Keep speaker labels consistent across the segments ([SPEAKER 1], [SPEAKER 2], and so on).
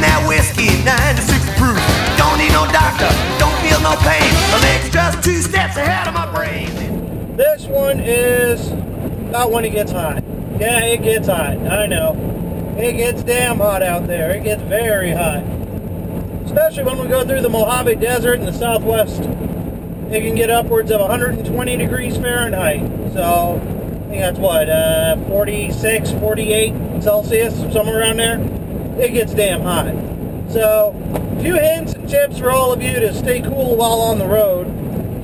[SPEAKER 1] that whiskey, 96 proof. Don't need no doctor, don't feel no pain. My leg's just 2 steps ahead of my brain.
[SPEAKER 2] This one is about when it gets hot. Yeah, it gets hot, I know. It gets damn hot out there. It gets very hot. Especially when we go through the Mojave Desert in the southwest. It can get upwards of 120 degrees Fahrenheit. So, I think that's what, 46, 48 Celsius, somewhere around there. It gets damn hot. So, a few hints and tips for all of you to stay cool while on the road.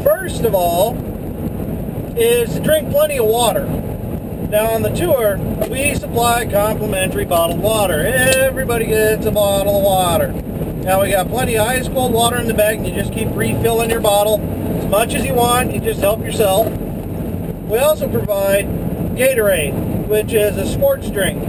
[SPEAKER 2] First of all, is to drink plenty of water. Now on the tour, we supply complimentary bottled water. Everybody gets a bottle of water. Now we got plenty of ice cold water in the bag, and you just keep refilling your bottle as much as you want. You just help yourself. We also provide Gatorade, which is a sports drink.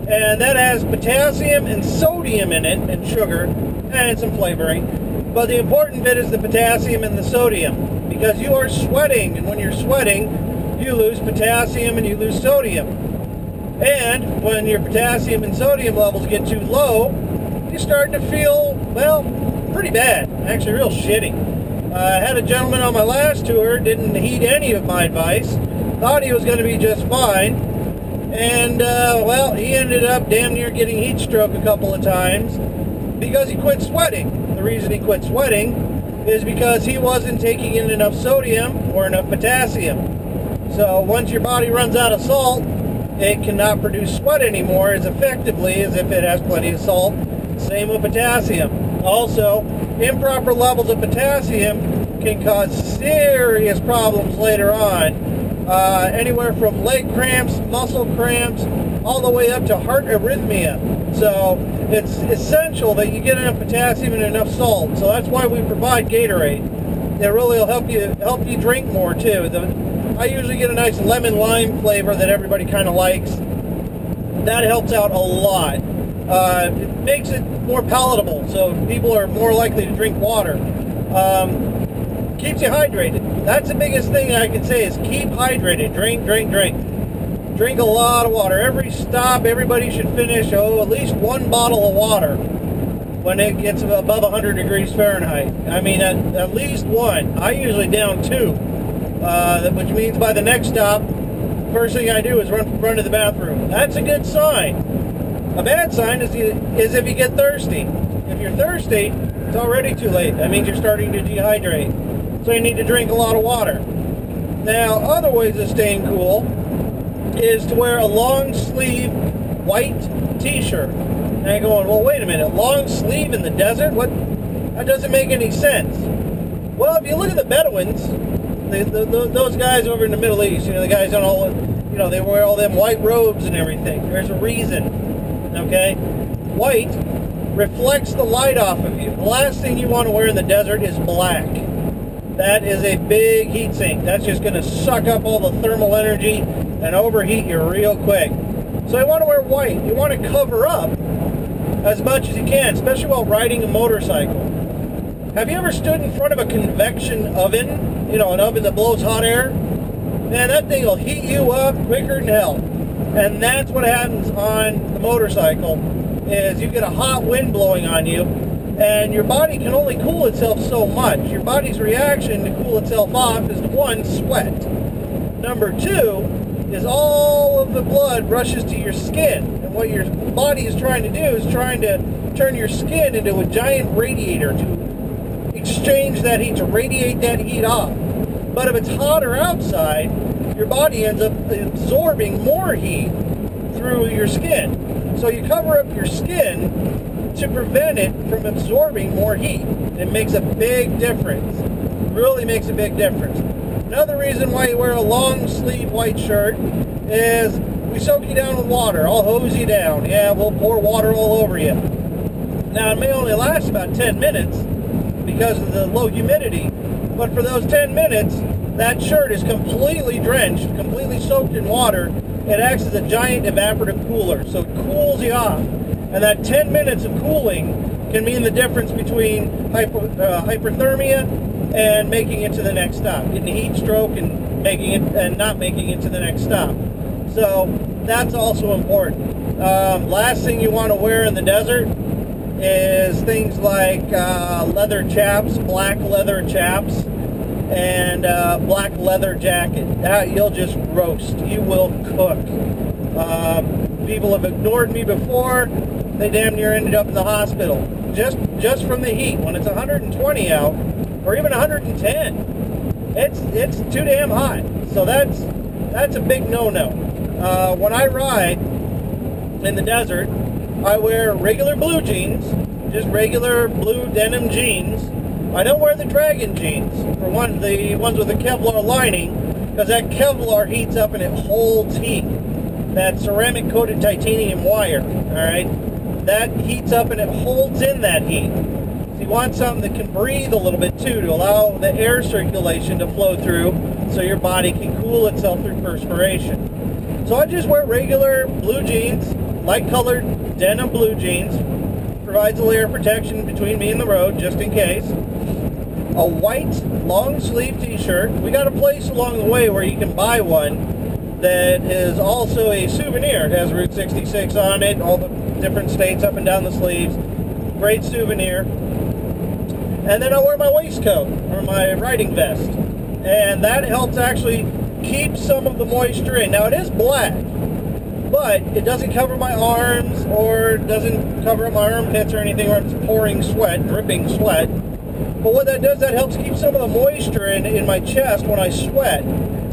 [SPEAKER 2] And that has potassium and sodium in it, and sugar, and some flavoring. But the important bit is the potassium and the sodium, because you are sweating, and when you're sweating, you lose potassium and you lose sodium. And when your potassium and sodium levels get too low, you're starting to feel, well, pretty bad. Actually, real shitty. I had a gentleman on my last tour, didn't heed any of my advice, thought he was going to be just fine, and, well, he ended up damn near getting heat stroke a couple of times because he quit sweating. The reason he quit sweating is because he wasn't taking in enough sodium or enough potassium. So once your body runs out of salt, it cannot produce sweat anymore as effectively as if it has plenty of salt. Same with potassium. Also, improper levels of potassium can cause serious problems later on. Anywhere from leg cramps, muscle cramps, all the way up to heart arrhythmia. So it's essential that you get enough potassium and enough salt. So that's why we provide Gatorade. It really will help you drink more too. I usually get a nice lemon lime flavor that everybody kind of likes. That helps out a lot. It makes it more palatable, so people are more likely to drink water. Keeps you hydrated. That's the biggest thing I can say is keep hydrated. Drink, drink, drink. Drink a lot of water. Every stop, everybody should finish, at least 1 bottle of water when it gets above 100 degrees Fahrenheit. I mean, at least 1. I usually down 2. Which means by the next stop, first thing I do is run to the bathroom. That's a good sign. A bad sign is if you get thirsty. If you're thirsty, it's already too late. That means you're starting to dehydrate. So you need to drink a lot of water. Now, other ways of staying cool is to wear a long sleeve white t-shirt. Now you're going, well, wait a minute, long sleeve in the desert? What? That doesn't make any sense. Well, if you look at the Bedouins, those guys over in the Middle East, the guys on all, they wear all them white robes and everything. There's a reason, okay? White reflects the light off of you. The last thing you want to wear in the desert is black. That is a big heat sink. That's just going to suck up all the thermal energy and overheat you real quick. So you want to wear white. You want to cover up as much as you can, especially while riding a motorcycle. Have you ever stood in front of a convection oven? An oven that blows hot air? Man, that thing will heat you up quicker than hell. And that's what happens on the motorcycle, is you get a hot wind blowing on you, and your body can only cool itself so much. Your body's reaction to cool itself off is, 1, sweat. Number 2 is all of the blood rushes to your skin. And what your body is trying to do is trying to turn your skin into a giant radiator to exchange that heat, to radiate that heat off. But if it's hotter outside, your body ends up absorbing more heat through your skin. So you cover up your skin to prevent it from absorbing more heat. It makes a big difference. Really makes a big difference. Another reason why you wear a long sleeve white shirt is we soak you down with water. I'll hose you down. Yeah, we'll pour water all over you. Now, it may only last about 10 minutes because of the low humidity, but for those 10 minutes, that shirt is completely drenched, completely soaked in water. It acts as a giant evaporative cooler, so it cools you off. And that 10 minutes of cooling can mean the difference between hyperthermia and making it to the next stop, getting a heat stroke and not making it to the next stop. So that's also important. Last thing you want to wear in the desert is things like leather chaps, black leather chaps, and black leather jacket. That you'll just roast. You will cook. People have ignored me before. They damn near ended up in the hospital just from the heat. When it's 120 out, or even 110, it's too damn hot. So that's a big no-no. When I ride in the desert, I wear regular blue jeans, just regular blue denim jeans. I don't wear the Dragon jeans, for one, the ones with the Kevlar lining, because that Kevlar heats up and it holds heat. That ceramic coated titanium wire, alright, that heats up and it holds in that heat. So you want something that can breathe a little bit too, to allow the air circulation to flow through so your body can cool itself through perspiration. So I just wear regular blue jeans, light colored denim blue jeans, provides a layer of protection between me and the road just in case. A white long sleeve t-shirt. We got a place along the way where you can buy one that is also a souvenir. It has Route 66 on it, all the different states up and down the sleeves. Great souvenir. And then I wear my waistcoat or my riding vest. And that helps actually keep some of the moisture in. Now it is black, but it doesn't cover my arms or doesn't cover up my armpits or anything where it's pouring sweat, dripping sweat. But what that does, that helps keep some of the moisture in my chest when I sweat.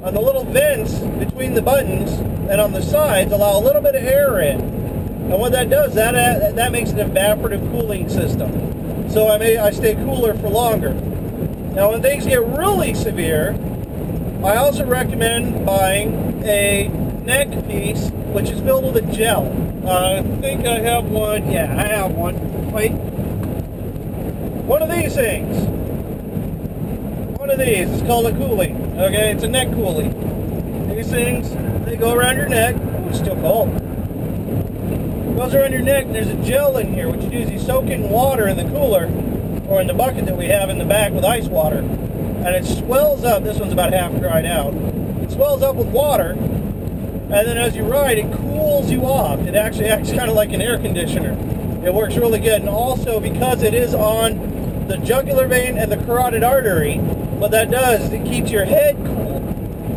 [SPEAKER 2] On the little vents between the buttons and on the sides allow a little bit of air in. And what that does, that makes an evaporative cooling system. So I stay cooler for longer. Now when things get really severe, I also recommend buying a neck piece which is filled with a gel. I think I have one. Yeah, I have one. Wait. One of these things. One of these. It's called a coolie. Okay, it's a neck coolie. These things, they go around your neck. Oh, it's still cold. It goes around your neck, and there's a gel in here. What you do is you soak in water in the cooler, or in the bucket that we have in the back with ice water, and it swells up. This one's about half dried out. It swells up with water, and then as you ride, it cools you off. It actually acts kind of like an air conditioner. It works really good, and also because it is on the jugular vein and the carotid artery, what that does is it keeps your head cool.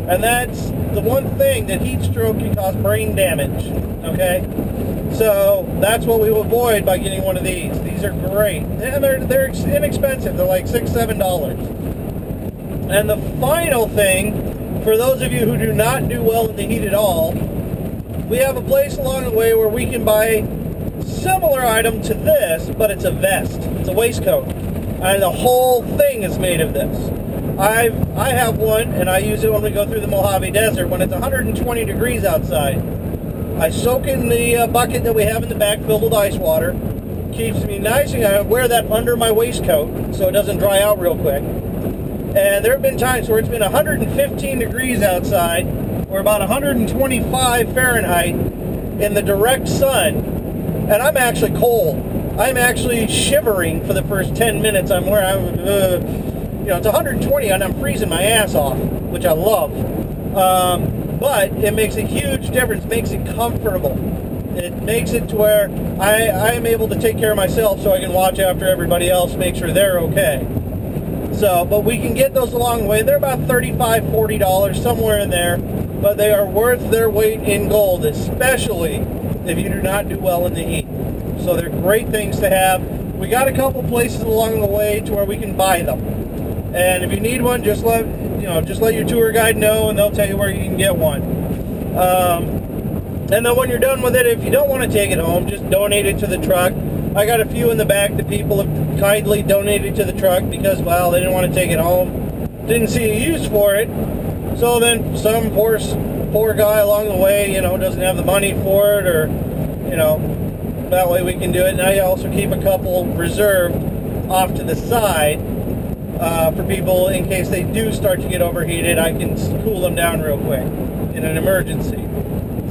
[SPEAKER 2] And that's the one thing that heat stroke can cause brain damage. Okay? So that's what we will avoid by getting one of these. These are great. And they're inexpensive. They're like $6, $7. And the final thing, for those of you who do not do well in the heat at all, we have a place along the way where we can buy a similar item to this, but it's a vest. It's a waistcoat. And the whole thing is made of this. I have one, and I use it when we go through the Mojave Desert when it's 120 degrees outside. I soak in the bucket that we have in the back filled with ice water. Keeps me nice, and I wear that under my waistcoat so it doesn't dry out real quick. And there have been times where it's been 115 degrees outside, or about 125 Fahrenheit in the direct sun, and I'm actually cold. I'm actually shivering for the first 10 minutes. It's 120 and I'm freezing my ass off, which I love. But it makes a huge difference. It makes it comfortable. It makes it to where I am able to take care of myself so I can watch after everybody else, make sure they're okay. So, but we can get those along the way. They're about $35, $40, somewhere in there. But they are worth their weight in gold, especially if you do not do well in the heat. So they're great things to have. We got a couple places along the way to where we can buy them. And if you need one, just let your tour guide know, and they'll tell you where you can get one. And then when you're done with it, if you don't want to take it home, just donate it to the truck. I got a few in the back that people have kindly donated to the truck because, well, they didn't want to take it home. Didn't see a use for it. So then some poor guy along the way, doesn't have the money for it, or, that way we can do it. And I also keep a couple reserved off to the side for people in case they do start to get overheated. I can cool them down real quick in an emergency.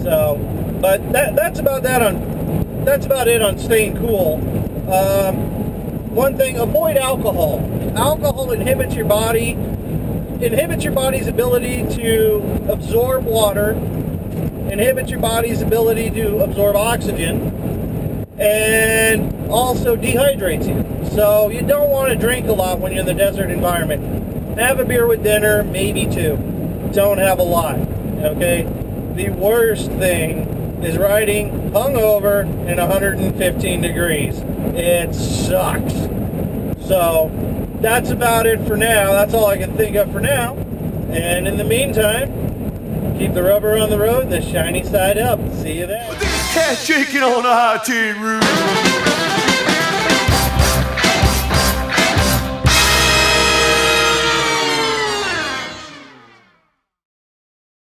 [SPEAKER 2] So, but that's about it on staying cool. One thing, avoid alcohol. Alcohol inhibits your body's ability to absorb water, inhibits your body's ability to absorb oxygen, and also dehydrates you. So you don't want to drink a lot when you're in the desert environment. Have a beer with dinner, maybe two. Don't have a lot, okay? The worst thing is riding hungover in 115 degrees. It sucks. So that's about it for now. That's all I can think of for now. And in the meantime, keep the rubber on the road and the shiny side up. See you then.
[SPEAKER 1] This cat shaking on a high tin roof.